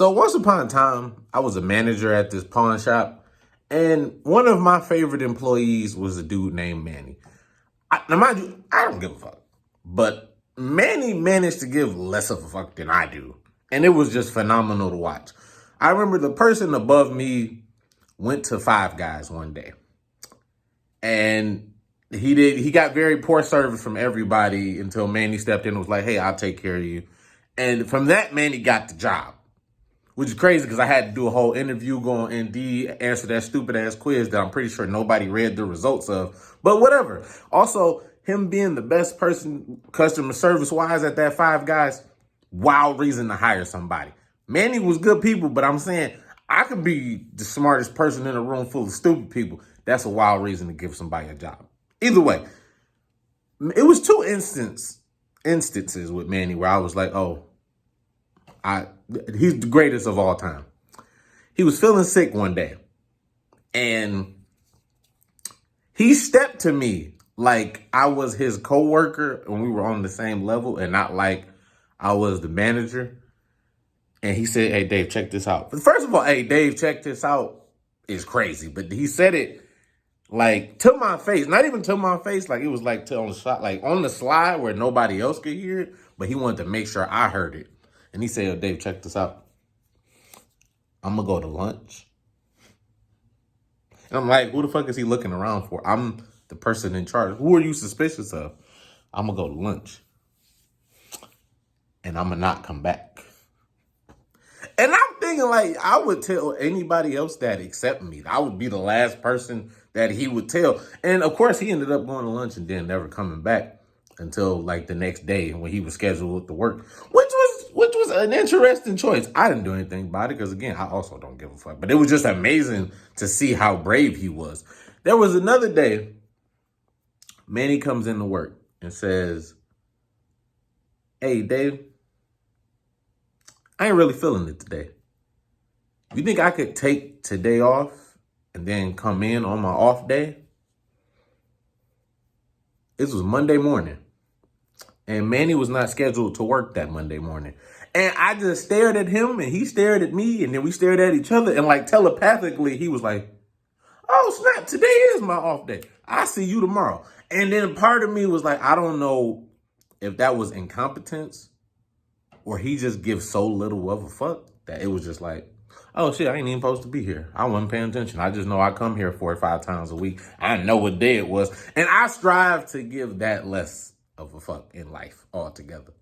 So once upon a time, I was a manager at this pawn shop, and one of my favorite employees was a dude named Manny. Now, mind you, I don't give a fuck, but Manny managed to give less of a fuck than I do, and it was just phenomenal to watch. I remember the person above me went to Five Guys one day, and he got very poor service from everybody until Manny stepped in and was like, "Hey, I'll take care of you." And from that, Manny got the job. Which is crazy because I had to do a whole interview, go on Indeed, answer that stupid ass quiz that I'm pretty sure nobody read the results of. But whatever. Also, him being the best person customer service wise at that Five Guys, wild reason to hire somebody. Manny was good people, but I'm saying I could be the smartest person in a room full of stupid people. That's a wild reason to give somebody a job. Either way, it was two instances with Manny where I was like, oh, he's the greatest of all time. He was feeling sick one day, and he stepped to me like I was his coworker and we were on the same level, and not like I was the manager. And he said, "Hey, Dave, check this out." But first of all, "Hey, Dave, check this out" is crazy, but he said it like to my face, not even to my face, like it was like to on the shot, like on the slide where nobody else could hear it, but he wanted to make sure I heard it. And he said, "Oh, Dave, check this out. I'm gonna go to lunch." And I'm like, who the fuck is he looking around for? I'm the person in charge. Who are you suspicious of? I'm gonna go to lunch. And I'm gonna not come back. And I'm thinking like I would tell anybody else that except me. I would be the last person that he would tell. And of course he ended up going to lunch and then never coming back until like the next day when he was scheduled to work, which was an interesting choice. I didn't do anything about it because again, I also don't give a fuck. But it was just amazing to see how brave he was. There was another day, Manny comes into work and says, "Hey, Dave, I ain't really feeling it today. You think I could take today off and then come in on my off day?" This was Monday morning. And Manny was not scheduled to work that Monday morning. And I just stared at him and he stared at me and then we stared at each other. And like telepathically, he was like, "Oh, snap, today is my off day. I'll see you tomorrow." And then part of me was like, I don't know if that was incompetence or he just gives so little of a fuck that it was just like, oh shit, I ain't even supposed to be here. I wasn't paying attention. I just know I come here 4 or 5 times a week. I know what day it was. And I strive to give that less of a fuck in life altogether.